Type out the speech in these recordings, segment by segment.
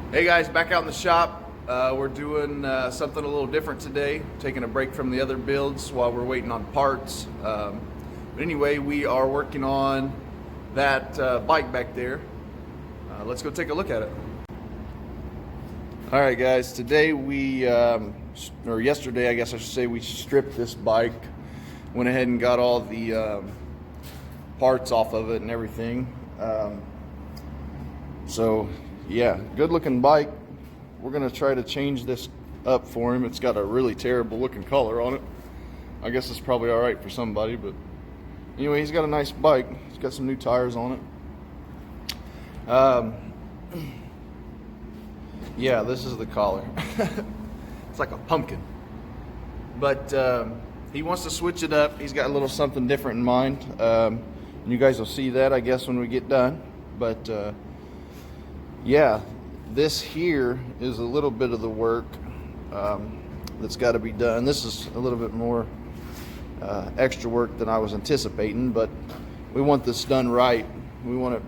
Hey guys, back out in the shop. We're doing something a little different today, taking a break from the other builds while we're waiting on parts. But anyway, we are working on that bike back there. Let's go take a look at it. All right guys, today or yesterday I guess I should say, we stripped this bike, went ahead and got all the parts off of it and everything. So yeah, good looking bike. We're gonna try to change this up for him. It's got a really terrible looking color on it. I guess it's probably all right for somebody, but anyway, he's got a nice bike. He's got some new tires on it. Yeah, this is the collar. It's like a pumpkin. But he wants to switch it up. He's got a little something different in mind. You guys will see that, I guess, when we get done. But yeah, this here is a little bit of the work that's got to be done. This is a little bit more extra work than I was anticipating, but we want this done right. We want it,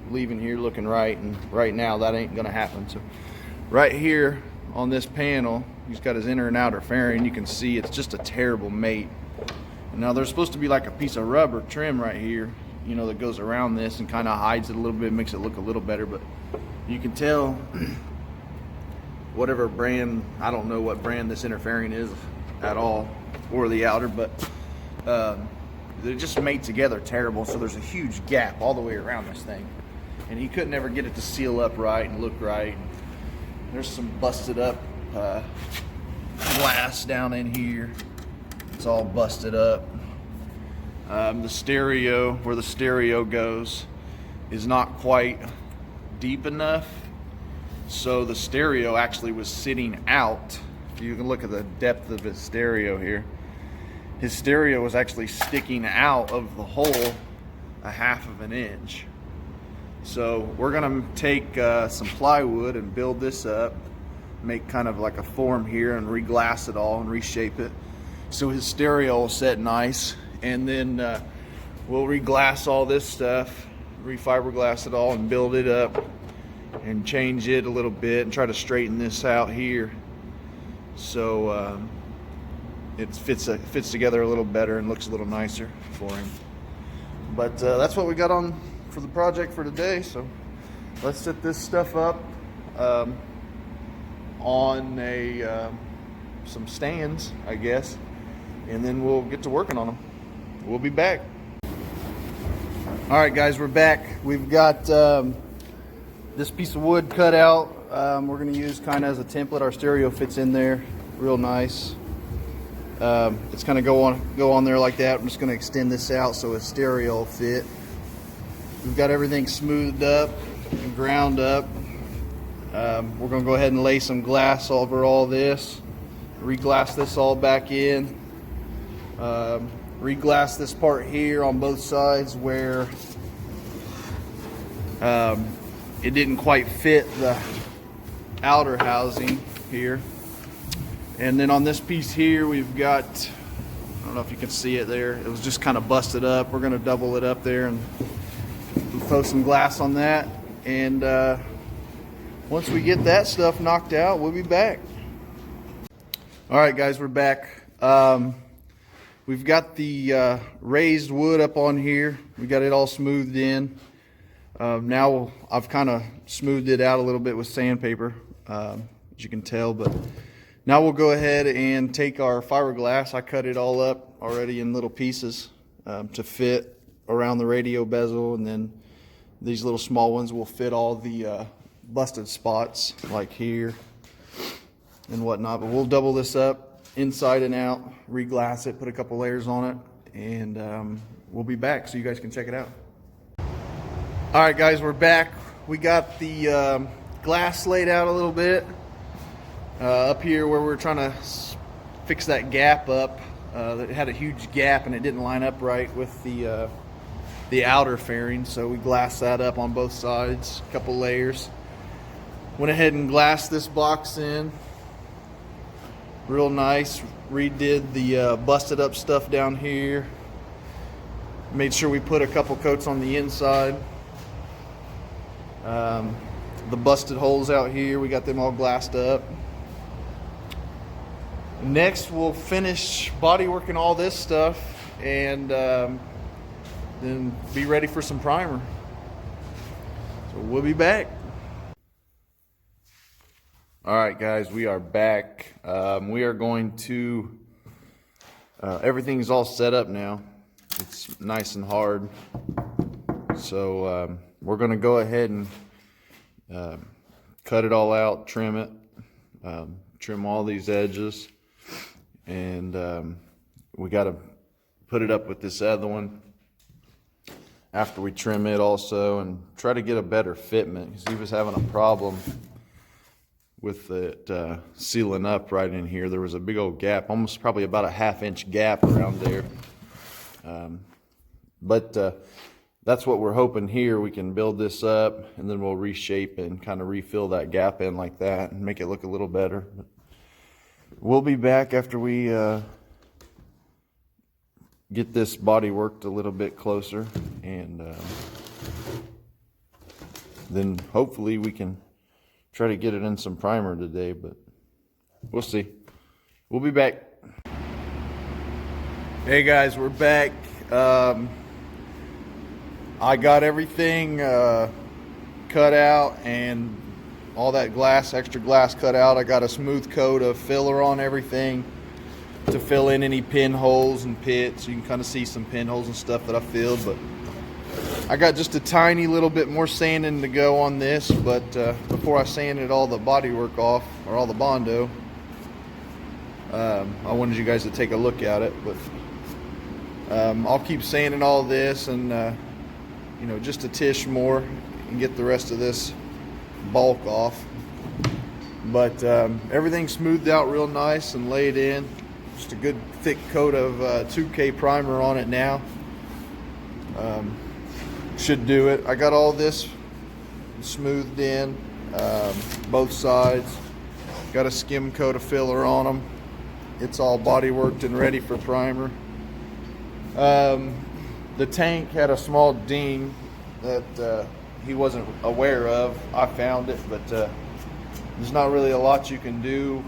leaving here looking right, and right now that ain't gonna happen. So right here on this panel, he's got his inner and outer fairing. You can see it's just a terrible mate. And now there's supposed to be like a piece of rubber trim right here, that goes around this and kind of hides it a little bit, makes it look a little better. But you can tell whatever brand, I don't know what brand this inner fairing is at all, or the outer, but they just mate together terrible. So there's a huge gap all the way around this thing, and he couldn't ever get it to seal up right and look right. There's some busted up glass down in here. It's all busted up. The stereo, where the stereo goes, is not quite deep enough, so the stereo actually was sitting out. You can look at the depth of his stereo here. His stereo was actually sticking out of the hole a half of an inch. So we're gonna take some plywood and build this up, make kind of like a form here, and re-glass it all and reshape it so his stereo will set nice. And then we'll re-glass all this stuff, re-fiberglass it all, and build it up and change it a little bit and try to straighten this out here so it fits together a little better and looks a little nicer for him. But that's what we got on for the project for today. So let's set this stuff up on some stands, I guess, and then we'll get to working on them. We'll be back. All right guys, we're back. We've got this piece of wood cut out. We're going to use kind of as a template. Our stereo fits in there real nice. It's going to go on there like that. I'm just going to extend this out so his stereo will fit. We've got everything smoothed up and ground up. We're going to go ahead and lay some glass over all this, re-glass this all back in, re-glass this part here on both sides where it didn't quite fit the outer housing here. And then on this piece here, we've got, I don't know if you can see it there, it was just kind of busted up. We're going to double it up there and throw some glass on that. And once we get that stuff knocked out, we'll be back. All right guys, we're back. We've got the raised wood up on here. We got it all smoothed in. Now I've kind of smoothed it out a little bit with sandpaper, as you can tell. But now we'll go ahead and take our fiberglass. I cut it all up already in little pieces to fit around the radio bezel, and then these little small ones will fit all the busted spots like here and whatnot. But we'll double this up inside and out, re-glass it, put a couple layers on it, and we'll be back so you guys can check it out. All right guys, we're back. We got the glass laid out a little bit up here where we're trying to fix that gap up. It had a huge gap and it didn't line up right with the outer fairing, so we glassed that up on both sides, a couple layers. Went ahead and glassed this box in real nice, redid the busted up stuff down here, made sure we put a couple coats on the inside. the busted holes out here. We got them all glassed up. Next, we'll finish body working all this stuff and then be ready for some primer. So we'll be back. All right, guys, we are back. We are going to, everything's all set up now. It's nice and hard. So we're going to go ahead and cut it all out, trim it, trim all these edges. And we got to put it up with this other one after we trim it also, and try to get a better fitment, because he was having a problem with it sealing up right in here. There was a big old gap, almost probably about a 1/2 inch gap around there. But that's what we're hoping here. We can build this up and then we'll reshape it and kind of refill that gap in like that and make it look a little better. We'll be back after we get this body worked a little bit closer, and then hopefully we can try to get it in some primer today, but we'll see. We'll be back. Hey guys, we're back. I got everything cut out and all that glass, extra glass cut out. I got a smooth coat of filler on everything to fill in any pinholes and pits. You can kind of see some pinholes and stuff that I filled, but I got just a tiny little bit more sanding to go on this. But before I sanded all the bodywork off, or all the Bondo, I wanted you guys to take a look at it. But I'll keep sanding all this and you know, just a tish more and get the rest of this bulk off. But everything's smoothed out real nice and laid in. Just a good thick coat of 2K primer on it now. Should do it. I got all this smoothed in, both sides. Got a skim coat of filler on them. It's all body worked and ready for primer. The tank had a small ding that he wasn't aware of. I found it, but there's not really a lot you can do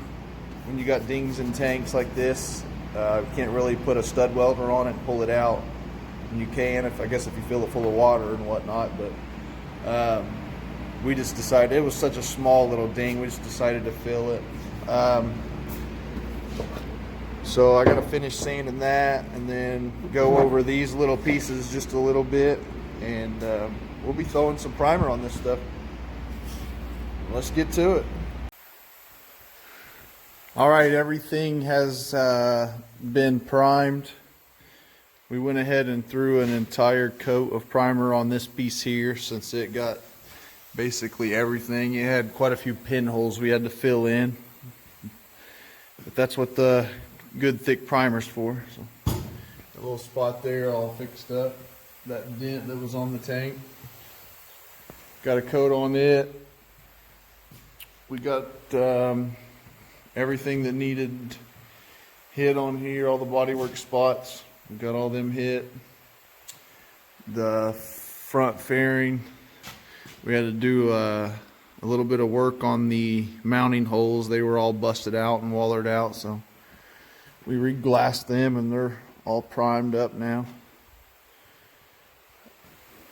when you got dings in tanks like this. You can't really put a stud welder on it and pull it out. And you can, I guess, if you fill it full of water and whatnot. But we just decided, it was such a small little ding, we just decided to fill it. So I got to finish sanding that and then go over these little pieces just a little bit, and we'll be throwing some primer on this stuff. Let's get to it. All right, everything has been primed. We went ahead and threw an entire coat of primer on this piece here, since it got basically everything. It had quite a few pinholes we had to fill in, but that's what the good thick primer's for. So a little spot there all fixed up, that dent that was on the tank, got a coat on it. We got everything that needed hit on here, all the bodywork spots, we got all them hit. The front fairing, we had to do a little bit of work on the mounting holes. They were all busted out and wallered out, so we re-glassed them and they're all primed up now.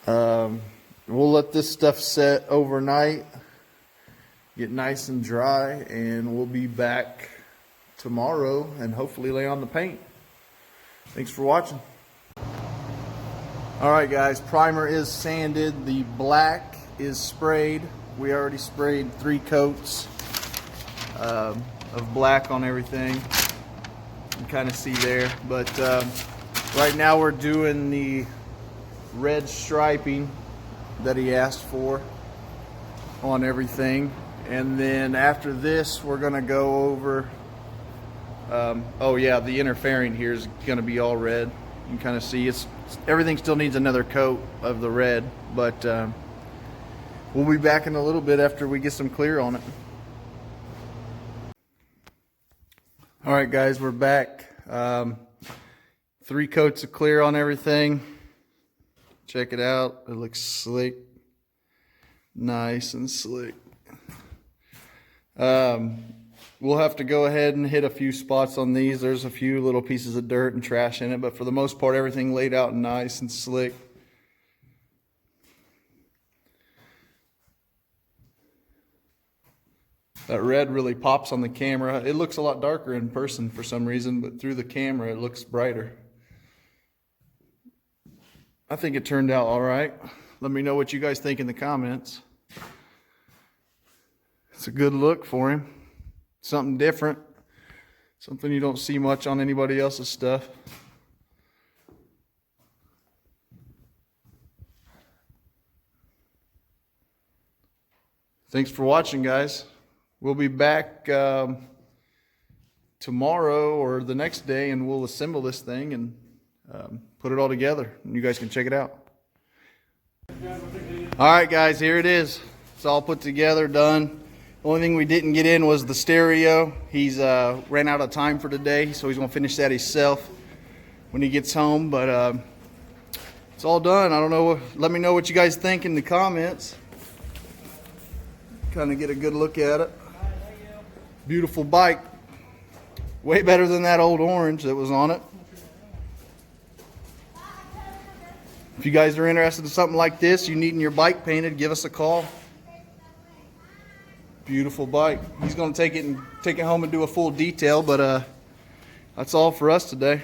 We'll let this stuff set overnight, get nice and dry, and we'll be back tomorrow and hopefully lay on the paint. Thanks for watching. Alright guys, primer is sanded, the black is sprayed. We already sprayed 3 coats of black on everything. You can kind of see there, but right now we're doing the red striping that he asked for on everything, and then after this we're gonna go over oh yeah, the inner fairing here is gonna be all red. You can kind of see everything still needs another coat of the red, but we'll be back in a little bit after we get some clear on it. All right guys, we're back. 3 coats of clear on everything. Check it out, it looks slick. Nice and slick. We'll have to go ahead and hit a few spots on these. There's a few little pieces of dirt and trash in it, but for the most part, everything laid out nice and slick. That red really pops on the camera. It looks a lot darker in person for some reason, but through the camera, it looks brighter. I think it turned out all right. Let me know what you guys think in the comments. It's a good look for him. Something different. Something you don't see much on anybody else's stuff. Thanks for watching, guys. We'll be back tomorrow or the next day, and we'll assemble this thing and put it all together. And you guys can check it out. All right, guys, here it is. It's all put together, done. The only thing we didn't get in was the stereo. He's ran out of time for today, so he's gonna finish that himself when he gets home. But it's all done. I don't know. Let me know what you guys think in the comments. Kind of get a good look at it. Beautiful bike. Way better than that old orange that was on it. If you guys are interested in something like this, you needing your bike painted, give us a call. Beautiful bike. He's going to take it home and do a full detail, but that's all for us today.